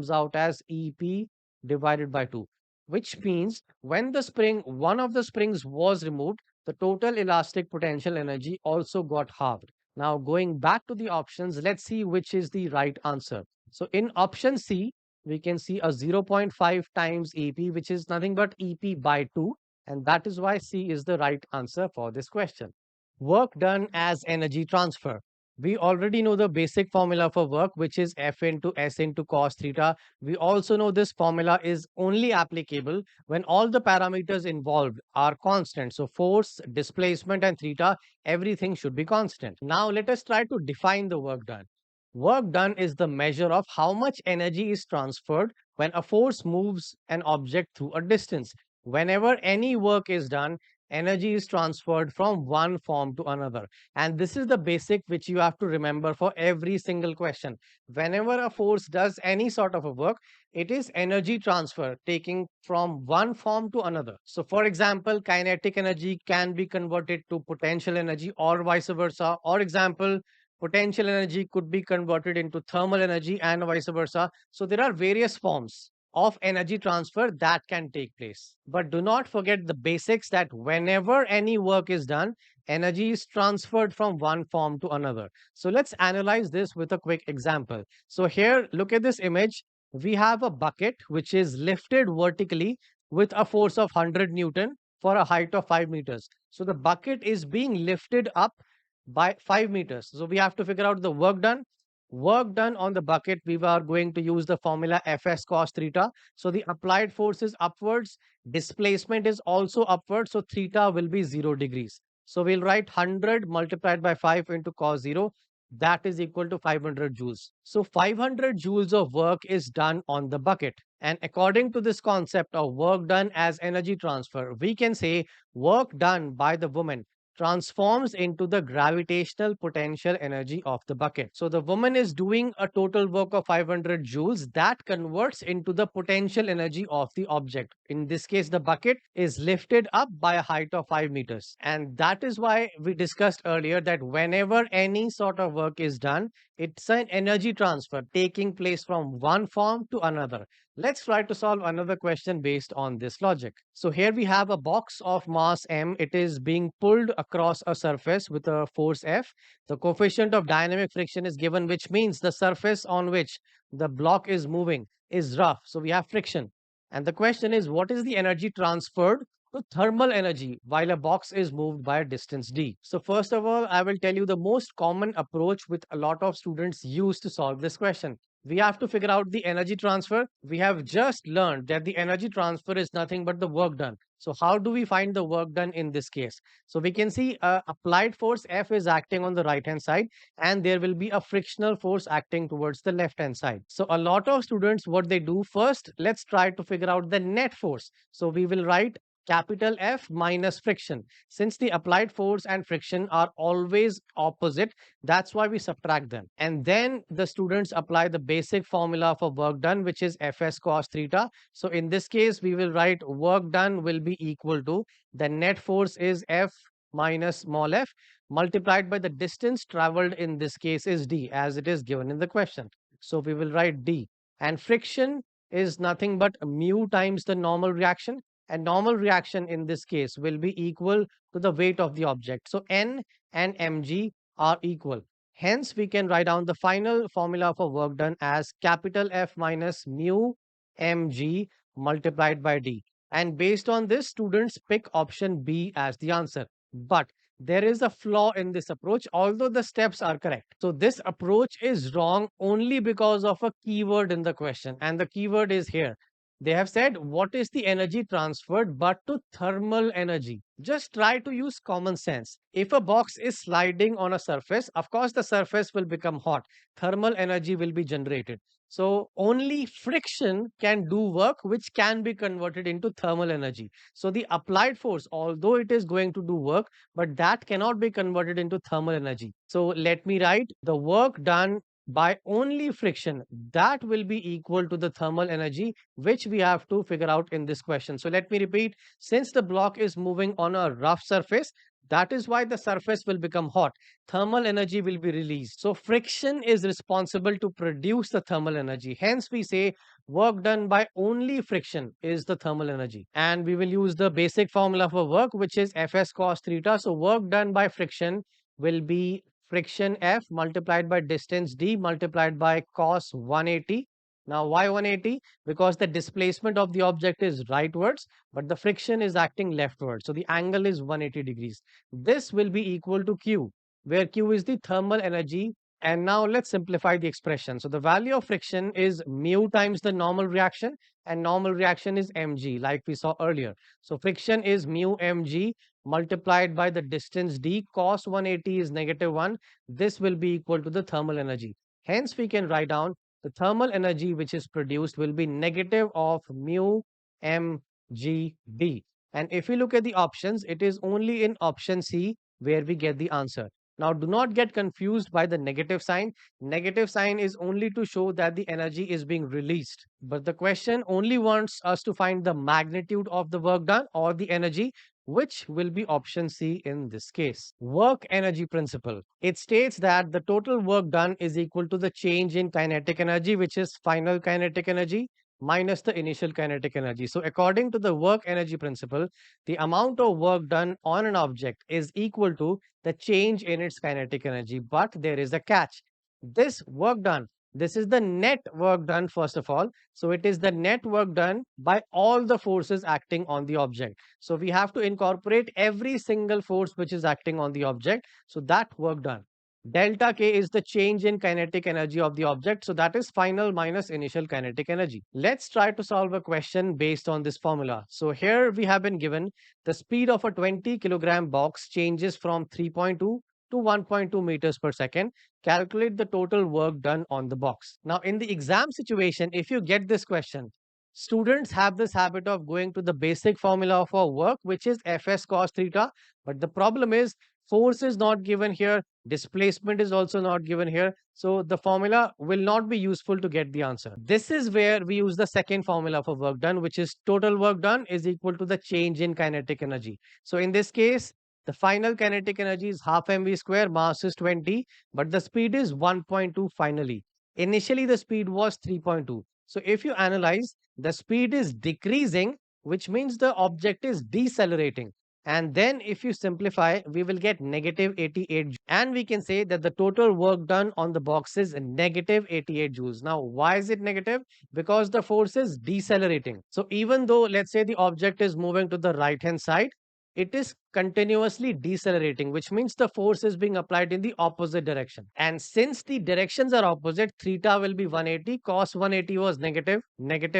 comes out as EP divided by 2, which means when one of the springs was removed, the total elastic potential energy also got halved. Now, going back to the options, let's see which is the right answer. So, in option C, we can see a zero point 0.5 times EP, which is nothing but EP by 2. And that is why C is the right answer for this question. Work done as energy transfer. We already know the basic formula for work, which is F into S into cos theta. We also know this formula is only applicable when all the parameters involved are constant. So force, displacement, and theta, everything should be constant. Now let us try to define the work done. Work done is the measure of how much energy is transferred when a force moves an object through a distance. Whenever any work is done, energy is transferred from one form to another. And this is the basic which you have to remember for every single question. Whenever a force does any sort of a work, it is energy transfer taking from one form to another. So, for example, kinetic energy can be converted to potential energy or vice versa. Or example, potential energy could be converted into thermal energy and vice versa. So, there are various forms of energy transfer that can take place. But do not forget the basics that whenever any work is done, energy is transferred from one form to another. So let's analyze this with a quick example. So here, look at this image. We have a bucket which is lifted vertically with a force of 100 Newton for a height of 5 meters. So the bucket is being lifted up by 5 meters. So we have to figure out the work done. Work done on the bucket, we are going to use the formula Fs cos theta. So the applied force is upwards, displacement is also upwards, so theta will be 0 degrees. So we'll write 100 multiplied by 5 into cos 0. That is equal to 500 joules. So 500 joules of work is done on the bucket. And according to this concept of work done as energy transfer, we can say work done by the woman transforms into the gravitational potential energy of the bucket. So the woman is doing a total work of 500 joules that converts into the potential energy of the object. In this case, the bucket is lifted up by a height of 5 meters. And that is why we discussed earlier that whenever any sort of work is done, it's an energy transfer taking place from one form to another. Let's try to solve another question based on this logic. So here we have a box of mass m. It is being pulled across a surface with a force F. The coefficient of dynamic friction is given, which means the surface on which the block is moving is rough. So we have friction. And the question is, what is the energy transferred to thermal energy while a box is moved by a distance d? So first of all, I will tell you the most common approach with a lot of students use to solve this question. We have to figure out the energy transfer. We have just learned that the energy transfer is nothing but the work done. So how do we find the work done in this case? So we can see applied force F is acting on the right hand side, and there will be a frictional force acting towards the left hand side. So a lot of students, what they do first, let's try to figure out the net force. So we will write capital F minus friction. Since the applied force and friction are always opposite, that's why we subtract them. And then the students apply the basic formula for work done, which is Fs cos theta. So in this case, we will write work done will be equal to the net force is F minus small f multiplied by the distance traveled in this case is d as it is given in the question. So we will write d, and friction is nothing but mu times the normal reaction, and normal reaction in this case will be equal to the weight of the object. So n and mg are equal. Hence, we can write down the final formula for work done as capital F minus mu mg multiplied by d. And based on this, students pick option B as the answer. But there is a flaw in this approach, although the steps are correct. So this approach is wrong only because of a keyword in the question, and the keyword is here. They have said, what is the energy transferred but to thermal energy? Just try to use common sense. If a box is sliding on a surface, of course, the surface will become hot. Thermal energy will be generated. So only friction can do work which can be converted into thermal energy. So the applied force, although it is going to do work, but that cannot be converted into thermal energy. So let me write the work done by only friction, that will be equal to the thermal energy, which we have to figure out in this question. So let me repeat, since the block is moving on a rough surface, that is why the surface will become hot. Thermal energy will be released. So friction is responsible to produce the thermal energy. Hence, we say work done by only friction is the thermal energy. And we will use the basic formula for work, which is Fs cos theta. So work done by friction will be friction F multiplied by distance D multiplied by cos 180. Now, why 180? Because the displacement of the object is rightwards, but the friction is acting leftwards. So the angle is 180 degrees. This will be equal to Q, where Q is the thermal energy. And now let's simplify the expression. So the value of friction is mu times the normal reaction, and normal reaction is mg, like we saw earlier. So friction is mu mg multiplied by the distance d. Cos 180 is -1. This will be equal to the thermal energy. Hence, we can write down the thermal energy which is produced will be negative of mu mgd. And if we look at the options, it is only in option C where we get the answer. Now, do not get confused by the negative sign. Negative sign is only to show that the energy is being released. But the question only wants us to find the magnitude of the work done or the energy, which will be option C in this case. Work energy principle. It states that the total work done is equal to the change in kinetic energy, which is final kinetic energy minus the initial kinetic energy. So according to the work energy principle, the amount of work done on an object is equal to the change in its kinetic energy. But there is a catch. This work done, this is the net work done, first of all. So it is the net work done by all the forces acting on the object. So we have to incorporate every single force which is acting on the object. So that work done. Delta K is the change in kinetic energy of the object. So that is final minus initial kinetic energy. Let's try to solve a question based on this formula. So here we have been given the speed of a 20 kilogram box changes from 3.2 to 1.2 meters per second. Calculate the total work done on the box. Now, in the exam situation, if you get this question, students have this habit of going to the basic formula for work, which is Fs cos theta. But the problem is, force is not given here, displacement is also not given here. So the formula will not be useful to get the answer. This is where we use the second formula for work done, which is total work done is equal to the change in kinetic energy. So in this case, the final kinetic energy is half mv square, mass is 20, but the speed is 1.2 finally. Initially, the speed was 3.2. So if you analyze, the speed is decreasing, which means the object is decelerating. And then if you simplify, we will get negative 88. And we can say that the total work done on the box is negative 88 joules. Now, why is it negative? Because the force is decelerating. So even though, let's say the object is moving to the right hand side, it is continuously decelerating, which means the force is being applied in the opposite direction. And since the directions are opposite, theta will be 180, cos 180 was negative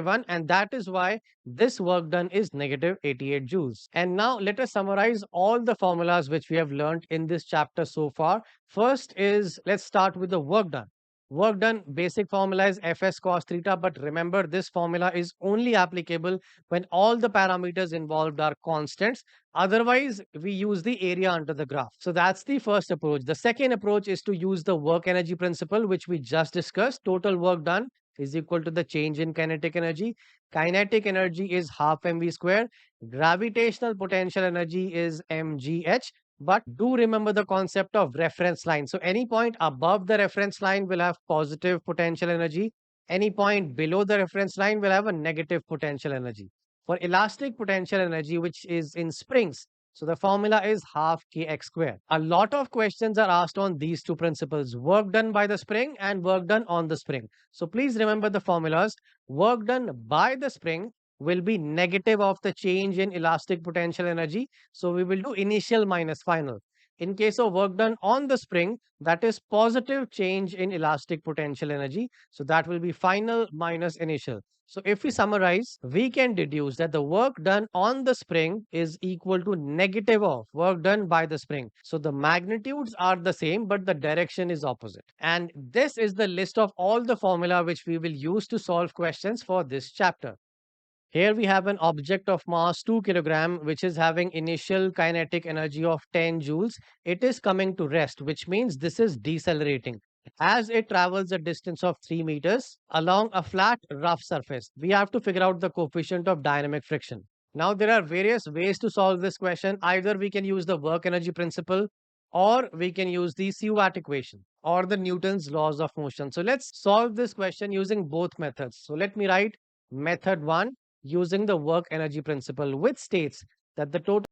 1, and that is why this work done is negative 88 joules. And now let us summarize all the formulas which we have learned in this chapter so far. First is, let's start with the work done. Work done, basic formula is Fs cos theta, but remember this formula is only applicable when all the parameters involved are constants. Otherwise, we use the area under the graph. So that's the first approach. The second approach is to use the work energy principle, which we just discussed. Total work done is equal to the change in kinetic energy. Kinetic energy is half mv square. Gravitational potential energy is mgh. But do remember the concept of reference line. So any point above the reference line will have positive potential energy. Any point below the reference line will have a negative potential energy. For elastic potential energy, which is in springs, so the formula is half kx square. A lot of questions are asked on these two principles, work done by the spring and work done on the spring. So please remember the formulas. Work done by the spring will be negative of the change in elastic potential energy. So we will do initial minus final. In case of work done on the spring, that is positive change in elastic potential energy. So that will be final minus initial. So if we summarize, we can deduce that the work done on the spring is equal to negative of work done by the spring. So the magnitudes are the same, but the direction is opposite. And this is the list of all the formula which we will use to solve questions for this chapter. Here we have an object of mass 2 kilogram, which is having initial kinetic energy of 10 joules. It is coming to rest, which means this is decelerating. as it travels a distance of 3 meters along a flat, rough surface. We have to figure out the coefficient of dynamic friction. Now, there are various ways to solve this question. Either we can use the work energy principle, or we can use the Stewart equation or the Newton's laws of motion. So, let's solve this question using both methods. So, let me write method one using the work energy principle, which states that the total